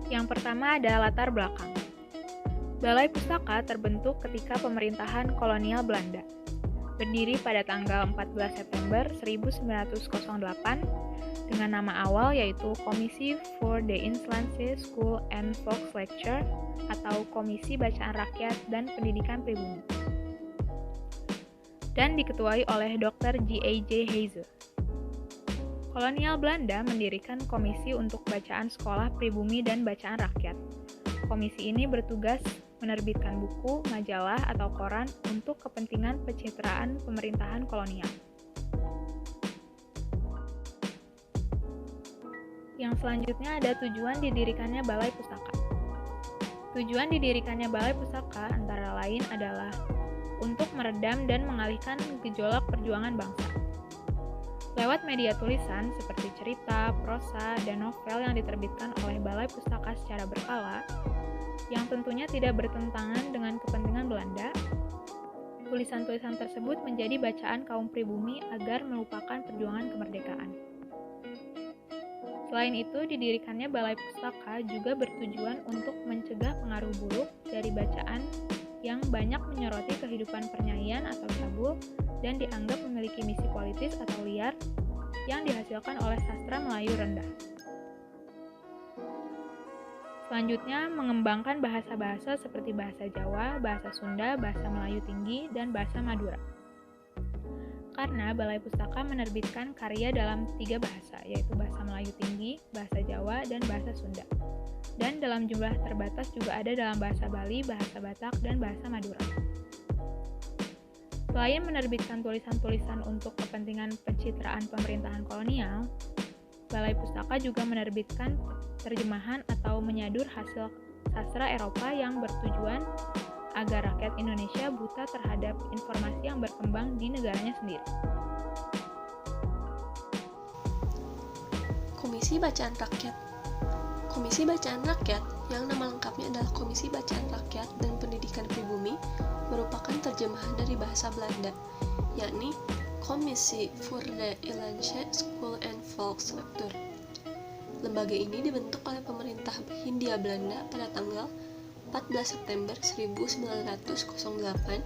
Yang pertama ada latar belakang. Balai Pustaka terbentuk ketika pemerintahan kolonial Belanda. Berdiri pada tanggal 14 September 1908 dengan nama awal yaitu Komisi voor de Inlandse School and Volkslecture atau Komisi Bacaan Rakyat dan Pendidikan Pribumi. Dan diketuai oleh Dr. G.A.J. Heyse. Kolonial Belanda mendirikan komisi untuk bacaan sekolah pribumi dan bacaan rakyat. Komisi ini bertugas menerbitkan buku, majalah, atau koran untuk kepentingan pencitraan pemerintahan kolonial. Yang selanjutnya ada tujuan didirikannya Balai Pustaka. Tujuan didirikannya Balai Pustaka antara lain adalah untuk meredam dan mengalihkan gejolak perjuangan bangsa. Lewat media tulisan seperti cerita, prosa, dan novel yang diterbitkan oleh Balai Pustaka secara berkala, yang tentunya tidak bertentangan dengan kepentingan Belanda, tulisan-tulisan tersebut menjadi bacaan kaum pribumi agar melupakan perjuangan kemerdekaan. Selain itu, didirikannya Balai Pustaka juga bertujuan untuk mencegah pengaruh buruk dari bacaan yang banyak menyoroti kehidupan pernyayian atau cabul dan dianggap memiliki misi politis atau liar yang dihasilkan oleh sastra Melayu rendah. Selanjutnya, mengembangkan bahasa-bahasa seperti bahasa Jawa, bahasa Sunda, bahasa Melayu tinggi, dan bahasa Madura. Karena Balai Pustaka menerbitkan karya dalam 3 bahasa, yaitu bahasa Melayu tinggi, bahasa Jawa, dan bahasa Sunda. Dan dalam jumlah terbatas juga ada dalam bahasa Bali, bahasa Batak, dan bahasa Madura. Selain menerbitkan tulisan-tulisan untuk kepentingan pencitraan pemerintahan kolonial, Balai Pustaka juga menerbitkan terjemahan atau menyadur hasil sastra Eropa yang bertujuan agar rakyat Indonesia buta terhadap informasi yang berkembang di negaranya sendiri. Komisi Bacaan Rakyat. Komisi Bacaan Rakyat, yang nama lengkapnya adalah Komisi Bacaan Rakyat dan Pendidikan Pribumi, merupakan terjemahan dari bahasa Belanda, yakni Komisi voor de Inlandse School and Volkslecture. Lembaga ini dibentuk oleh pemerintah Hindia Belanda pada tanggal 14 September 1908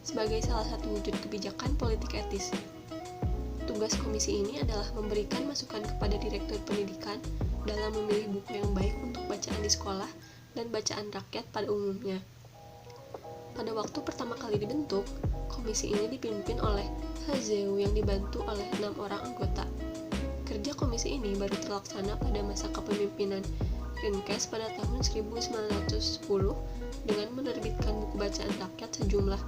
sebagai salah satu wujud kebijakan politik etis. Tugas komisi ini adalah memberikan masukan kepada direktur pendidikan dalam memilih buku yang baik untuk bacaan di sekolah dan bacaan rakyat pada umumnya. Pada waktu pertama kali dibentuk, komisi ini dipimpin oleh Hazeu yang dibantu oleh 6 orang anggota. Kerja komisi ini baru terlaksana pada masa kepemimpinan Rinkes pada tahun 1910 dengan menerbitkan buku bacaan rakyat sejumlah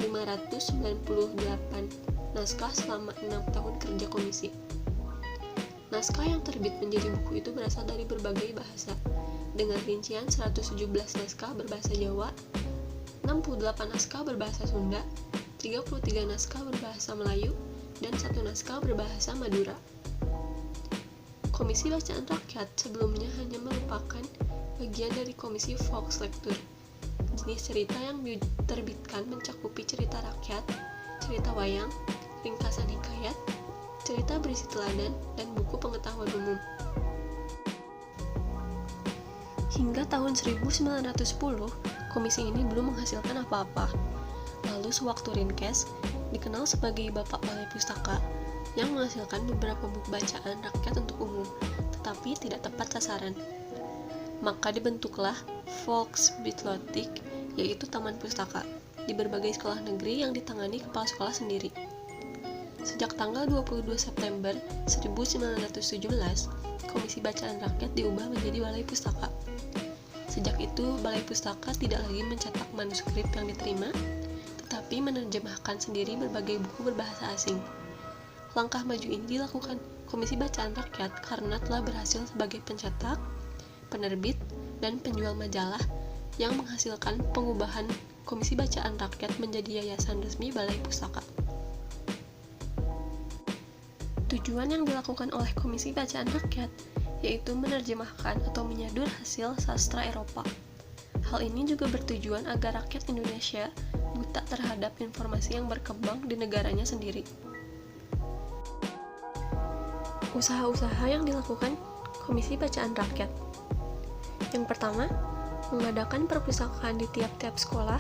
598 naskah selama 6 tahun kerja komisi. Naskah yang terbit menjadi buku itu berasal dari berbagai bahasa, dengan rincian 117 naskah berbahasa Jawa, 68 naskah berbahasa Sunda, 33 naskah berbahasa Melayu, dan 1 naskah berbahasa Madura. Komisi Bacaan Rakyat sebelumnya hanya merupakan bagian dari Komisi Volkslecture. Jenis cerita yang diterbitkan mencakupi cerita rakyat, cerita wayang, ringkasan hikayat, cerita berisi teladan, dan buku pengetahuan umum. Hingga tahun 1910, komisi ini belum menghasilkan apa-apa. Lalu sewaktu Rinkes, dikenal sebagai Bapak Balai Pustaka, yang menghasilkan beberapa buku bacaan rakyat untuk umum, tetapi tidak tepat sasaran. Maka dibentuklah Volksbibliothek, yaitu taman pustaka, di berbagai sekolah negeri yang ditangani kepala sekolah sendiri. Sejak tanggal 22 September 1917, Komisi Bacaan Rakyat diubah menjadi Balai Pustaka. Sejak itu, Balai Pustaka tidak lagi mencetak manuskrip yang diterima, tetapi menerjemahkan sendiri berbagai buku berbahasa asing. Langkah maju ini dilakukan Komisi Bacaan Rakyat karena telah berhasil sebagai pencetak, penerbit, dan penjual majalah yang menghasilkan pengubahan Komisi Bacaan Rakyat menjadi yayasan resmi Balai Pustaka. Tujuan yang dilakukan oleh Komisi Bacaan Rakyat yaitu menerjemahkan atau menyadur hasil sastra Eropa. Hal ini juga bertujuan agar rakyat Indonesia buta terhadap informasi yang berkembang di negaranya sendiri. Usaha-usaha yang dilakukan Komisi Bacaan Rakyat. Yang pertama, mengadakan perpustakaan di tiap-tiap sekolah.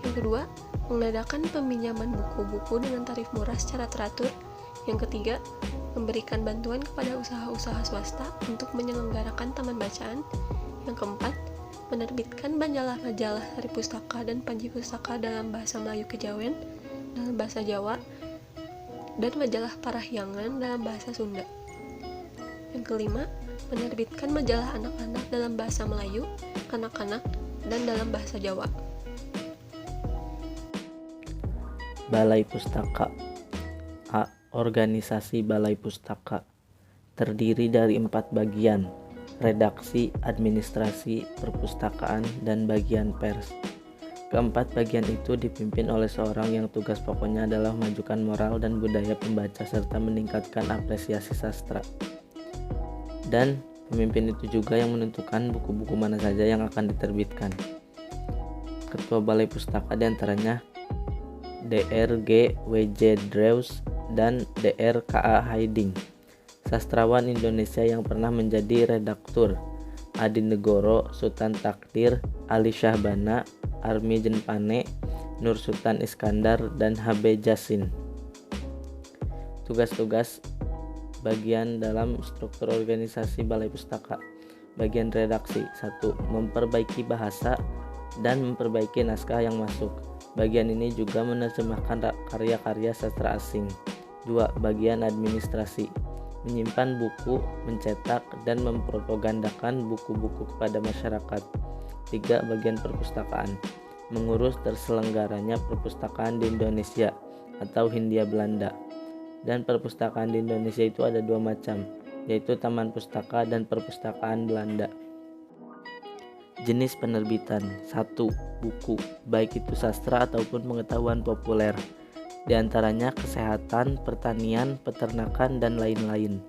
Yang kedua, mengadakan peminjaman buku-buku dengan tarif murah secara teratur. Yang ketiga, memberikan bantuan kepada usaha-usaha swasta untuk menyelenggarakan taman bacaan. Yang keempat, menerbitkan majalah-majalah dari pustaka dan panji pustaka dalam bahasa Melayu Kejawen, dalam bahasa Jawa, dan majalah parahyangan dalam bahasa Sunda. Yang kelima, menerbitkan majalah anak-anak dalam bahasa Melayu, kanak-kanak, dan dalam bahasa Jawa. Balai Pustaka. A. Organisasi Balai Pustaka terdiri dari 4 bagian: redaksi, administrasi, perpustakaan, dan bagian pers. Keempat bagian itu dipimpin oleh seorang yang tugas pokoknya adalah memajukan moral dan budaya pembaca serta meningkatkan apresiasi sastra. Dan pemimpin itu juga yang menentukan buku-buku mana saja yang akan diterbitkan. Ketua Balai Pustaka diantaranya Dr. G. W. J. Drews dan Dr. K. A. Haiding. Sastrawan Indonesia yang pernah menjadi redaktur: Adi Negoro, Sultan Takdir, Ali Syahbana, Armi Jenpane, Nur Sultan Iskandar, dan H.B. Jasin. Tugas-tugas bagian dalam struktur organisasi Balai Pustaka. Bagian redaksi: 1. Memperbaiki bahasa dan memperbaiki naskah yang masuk. Bagian ini juga menerjemahkan karya-karya sastra asing. 2. Bagian administrasi: menyimpan buku, mencetak, dan mempropagandakan buku-buku kepada masyarakat. 3. Bagian perpustakaan: mengurus terselenggaranya perpustakaan di Indonesia atau Hindia Belanda. Dan perpustakaan di Indonesia itu ada 2 macam, yaitu Taman Pustaka dan Perpustakaan Belanda. Jenis penerbitan: 1. Buku, baik itu sastra ataupun pengetahuan populer, di antaranya kesehatan, pertanian, peternakan, dan lain-lain.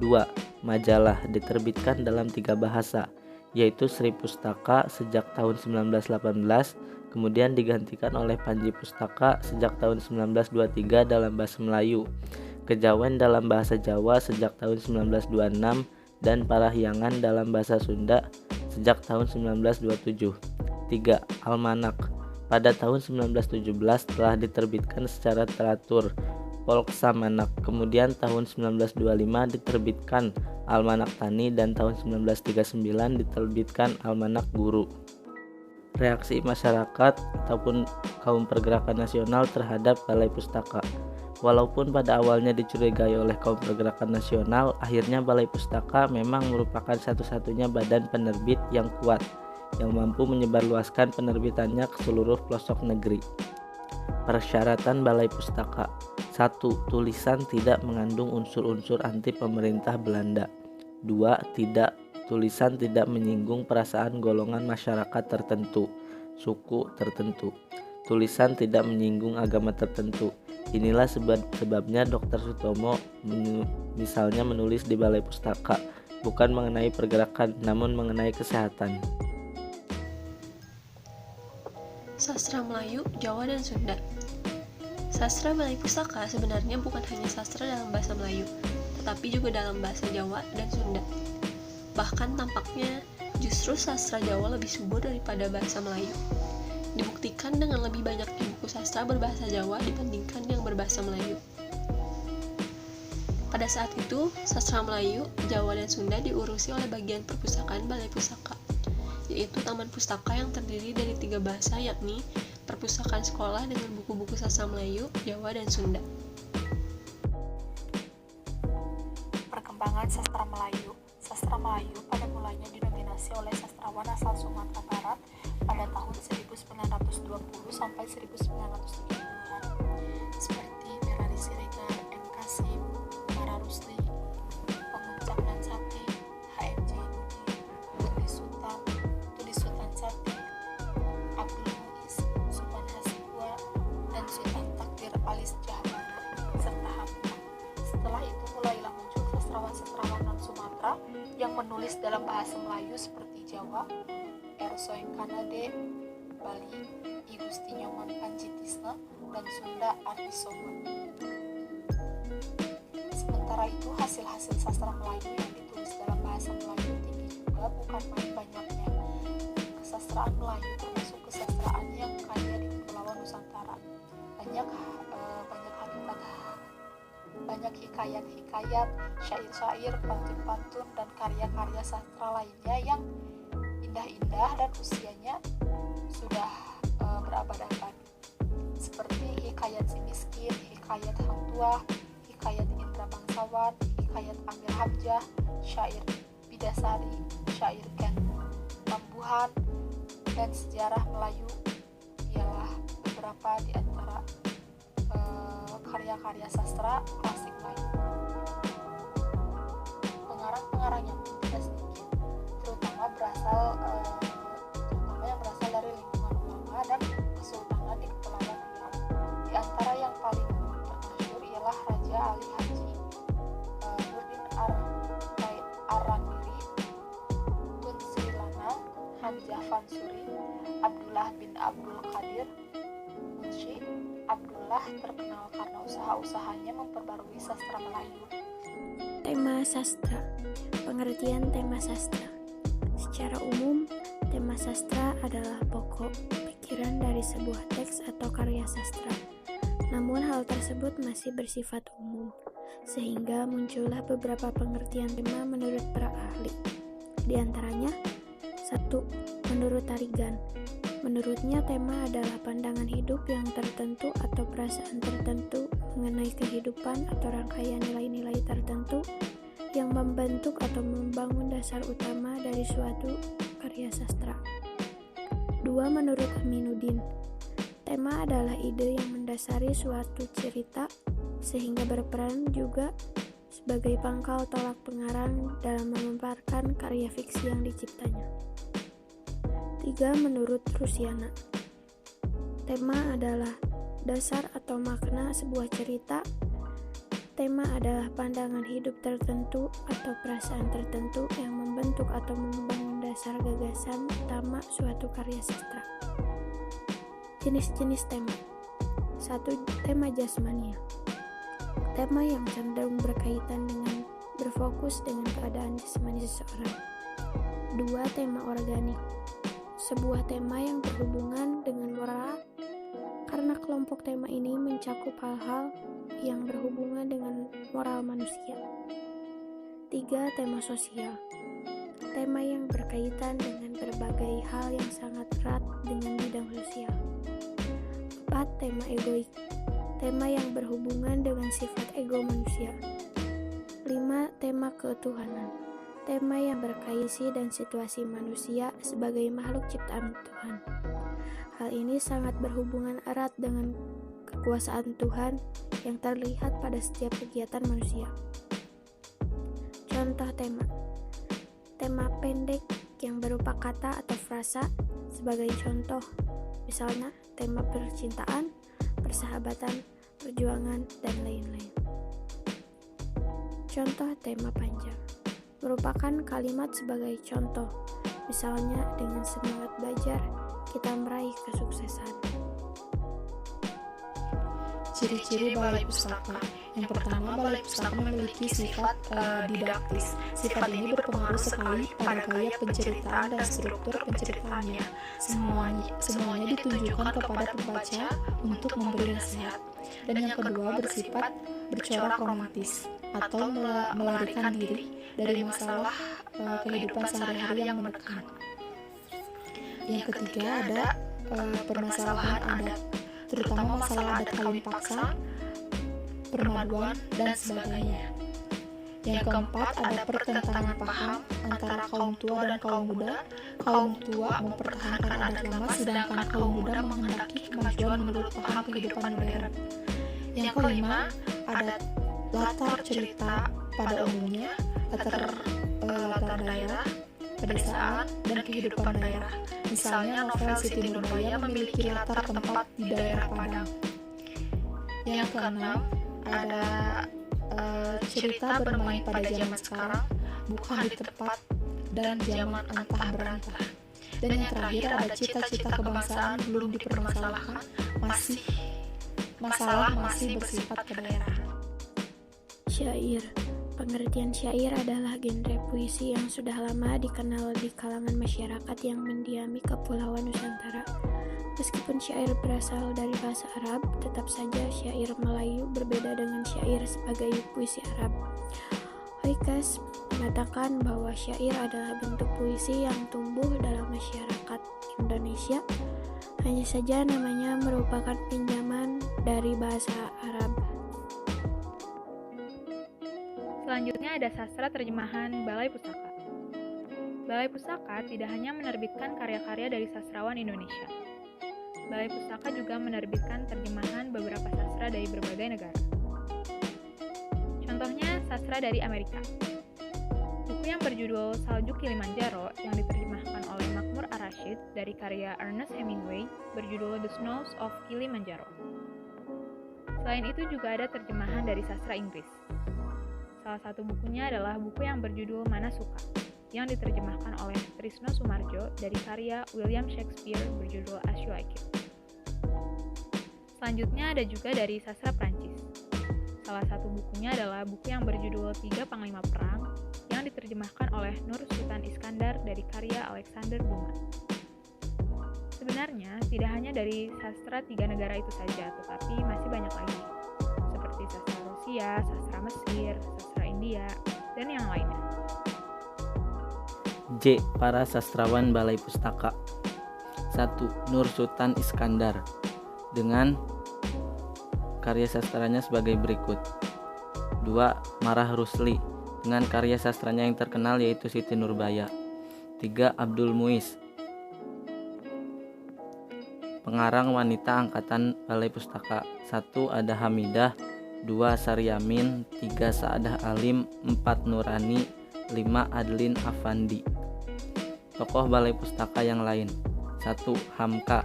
2. Majalah, diterbitkan dalam 3 bahasa, yaitu Sri Pustaka sejak tahun 1918, kemudian digantikan oleh Panji Pustaka sejak tahun 1923 dalam bahasa Melayu, Kejawen dalam bahasa Jawa sejak tahun 1926, dan Parahyangan dalam bahasa Sunda sejak tahun 1927. 3. Almanak, pada tahun 1917 telah diterbitkan secara teratur Polksamanak, kemudian tahun 1925 diterbitkan Almanak Tani, dan tahun 1939 diterbitkan Almanak Guru. Reaksi masyarakat ataupun kaum pergerakan nasional terhadap Balai Pustaka. Walaupun pada awalnya dicurigai oleh kaum pergerakan nasional, akhirnya Balai Pustaka memang merupakan satu-satunya badan penerbit yang kuat yang mampu menyebarluaskan penerbitannya ke seluruh pelosok negeri. Persyaratan Balai Pustaka: 1. Tulisan tidak mengandung unsur-unsur anti pemerintah Belanda. 2. Tulisan tidak menyinggung perasaan golongan masyarakat tertentu, suku tertentu. Tulisan tidak menyinggung agama tertentu. Inilah sebabnya Dr. Sutomo misalnya menulis di Balai Pustaka bukan mengenai pergerakan, namun mengenai kesehatan. Sastra Melayu, Jawa, dan Sunda. Sastra Balai Pustaka sebenarnya bukan hanya sastra dalam bahasa Melayu, tetapi juga dalam bahasa Jawa dan Sunda. Bahkan tampaknya justru sastra Jawa lebih subur daripada bahasa Melayu. Dibuktikan dengan lebih banyaknya buku sastra berbahasa Jawa dibandingkan yang berbahasa Melayu. Pada saat itu, sastra Melayu, Jawa, dan Sunda diurusi oleh bagian perpustakaan Balai Pustaka, yaitu Taman Pustaka yang terdiri dari 3 bahasa, yakni perpustakaan sekolah dengan buku-buku sastra Melayu, Jawa, dan Sunda. Perkembangan sastra Melayu. Sastra Melayu pada mulanya didominasi oleh sastrawan asal Sumatera Barat pada tahun 1920 sampai 1930-an, seperti Merari Siregar, M. Kasim, Mara Rusli, Pemuncak dan Sati, H.M.J. Dudi, Tuli Sultan Sati, Abdul Muiz, Suman Hasibuan, dan Sultan Takdir Alis Jahbana, serta Hamka. Setelah itu mulailah muncul sastrawan-sastrawan non-Sumatera yang menulis dalam bahasa Melayu seperti Jawa, R. Soekarnade, Bali, I Gusti Nyoman Panjitisna, dan Sunda Ardi Soman. Sementara itu hasil-hasil sastra Melayu yang ditulis dalam bahasa Melayu tinggi juga bukan main banyaknya. kesastraan Melayu termasuk kesastraan yang kaya di Kepulauan Nusantara. Banyak hikayat-hikayat, syair-syair, pantun-pantun, dan karya-karya sastra lainnya yang indah-indah dan usianya sudah berabad-abad, seperti hikayat si miskin, hikayat hang tuah, hikayat Indra Bangsawan, hikayat Amir Hamzah, syair Bidasari, syair Ken Tambuhan, dan sejarah Melayu ialah beberapa di antara karya-karya sastra klasik Melayu. Pengarang-pengarangnya pun tidak sedikit, terutama yang berasal dari lingkungan ulama dan kesultanan di Kepulauan Riau. Di antara yang paling termasyhur ialah Raja Ali Haji Nurdin Ar-Randiri, Tun Sri Lanang, Hamzah Fansuri, Abdullah bin Abdul Qadir Munshi. Abdullah terkenal karena usaha-usahanya memperbarui sastra Melayu. Tema sastra. Pengertian tema sastra. Secara umum, tema sastra adalah pokok pikiran dari sebuah teks atau karya sastra. Namun hal tersebut masih bersifat umum, sehingga muncullah beberapa pengertian tema menurut para ahli. Di antaranya, 1. Menurut Tarigan. Menurutnya, tema adalah pandangan hidup yang tertentu atau perasaan tertentu mengenai kehidupan atau rangkaian nilai-nilai tertentu yang membentuk atau membangun dasar utama dari suatu karya sastra. 2. Menurut Aminuddin, tema adalah ide yang mendasari suatu cerita sehingga berperan juga sebagai pangkal tolak pengarang dalam memaparkan karya fiksi yang diciptanya. 3. Menurut Rusiana, tema adalah dasar atau makna sebuah cerita. Tema adalah pandangan hidup tertentu atau perasaan tertentu yang membentuk atau membangun dasar gagasan utama suatu karya sastra. Jenis-jenis tema. 1. Tema jasmania. Tema yang cenderung berkaitan dengan berfokus dengan keadaan jasmani seseorang. 2. Tema organik. Sebuah tema yang berhubungan dengan moral karena kelompok tema ini mencakup hal-hal yang berhubungan dengan moral manusia. 3. Tema sosial. Tema yang berkaitan dengan berbagai hal yang sangat erat dengan bidang sosial. 4. Tema egoik. Tema yang berhubungan dengan sifat ego manusia. 5. Tema ketuhanan. Tema yang berkaisi dan situasi manusia sebagai makhluk ciptaan Tuhan. Hal ini sangat berhubungan erat dengan kekuasaan Tuhan yang terlihat pada setiap kegiatan manusia. Contoh tema. Tema pendek yang berupa kata atau frasa sebagai contoh. Misalnya, tema percintaan, persahabatan, perjuangan, dan lain-lain. Contoh tema panjang merupakan kalimat sebagai contoh, misalnya dengan semangat belajar kita meraih kesuksesan. Ciri-ciri balai pustaka. Yang pertama, balai pustaka memiliki sifat didaktis. Sifat ini berpengaruh sekali pada gaya penceritaan dan struktur penceritaannya. Semuanya ditujukan kepada pembaca untuk memberi nasihat. Dan yang kedua, bersifat bercorak romantis atau melarikan diri dari masalah kehidupan sehari-hari yang menekan. Yang ketiga, ada permasalahan adat, terutama masalah adat kawin paksa, permaduan, dan sebagainya. Yang keempat, ada pertentangan paham antara kaum tua dan kaum muda. Kaum tua mempertahankan adat lama, sedangkan kaum muda menghendaki kemajuan menurut paham kehidupan modern. Yang kelima, ada latar cerita pada umumnya, latar daerah, pedesaan, dan kehidupan daerah. Misalnya, novel Siti Nurbaya memiliki latar tempat di daerah Padang. Yang keenam, ada cerita bermain pada zaman sekarang, bukan di tempat dan zaman antah berantah. Dan yang terakhir, ada cita-cita kebangsaan belum dipermasalahkan, masih bersifat ke daerah. Syair. Pengertian syair adalah genre puisi yang sudah lama dikenal di kalangan masyarakat yang mendiami Kepulauan Nusantara. Meskipun syair berasal dari bahasa Arab, tetap saja syair Melayu berbeda dengan syair sebagai puisi Arab. Hoykas mengatakan bahwa syair adalah bentuk puisi yang tumbuh dalam masyarakat Indonesia, hanya saja namanya merupakan pinjaman dari bahasa Arab. Selanjutnya ada sastra terjemahan Balai Pustaka. Balai Pustaka tidak hanya menerbitkan karya-karya dari sastrawan Indonesia. Balai Pustaka juga menerbitkan terjemahan beberapa sastra dari berbagai negara. Contohnya, sastra dari Amerika. Buku yang berjudul Salju Kilimanjaro yang diterjemahkan oleh Makmur Ar-Rasyid dari karya Ernest Hemingway berjudul The Snows of Kilimanjaro. Selain itu juga ada terjemahan dari sastra Inggris. Salah satu bukunya adalah buku yang berjudul Mana Suka yang diterjemahkan oleh Trisno Sumarjo dari karya William Shakespeare berjudul As You Like It. Selanjutnya ada juga dari sastra Prancis. Salah satu bukunya adalah buku yang berjudul Tiga Panglima Perang yang diterjemahkan oleh Nur Sultan Iskandar dari karya Alexander Dumas. Sebenarnya tidak hanya dari sastra tiga negara itu saja, tetapi masih banyak lagi, seperti sastra Rusia, sastra Mesir, sastra India, dan yang lainnya. J. Para sastrawan Balai Pustaka. 1. Nur Sultan Iskandar dengan karya sastranya sebagai berikut. 2. Marah Rusli dengan karya sastranya yang terkenal yaitu Siti Nurbaya. 3. Abdul Muiz, pengarang wanita angkatan Balai Pustaka. 1. Ada Hamidah, 2. Saryamin, 3. Saadah Alim, 4. Nurani, 5. Adlin Afandi. Tokoh Balai Pustaka yang lain. 1. Hamka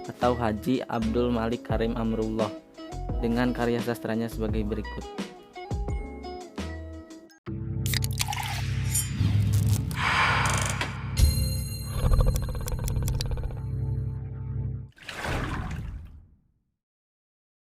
atau Haji Abdul Malik Karim Amrullah dengan karya sastranya sebagai berikut.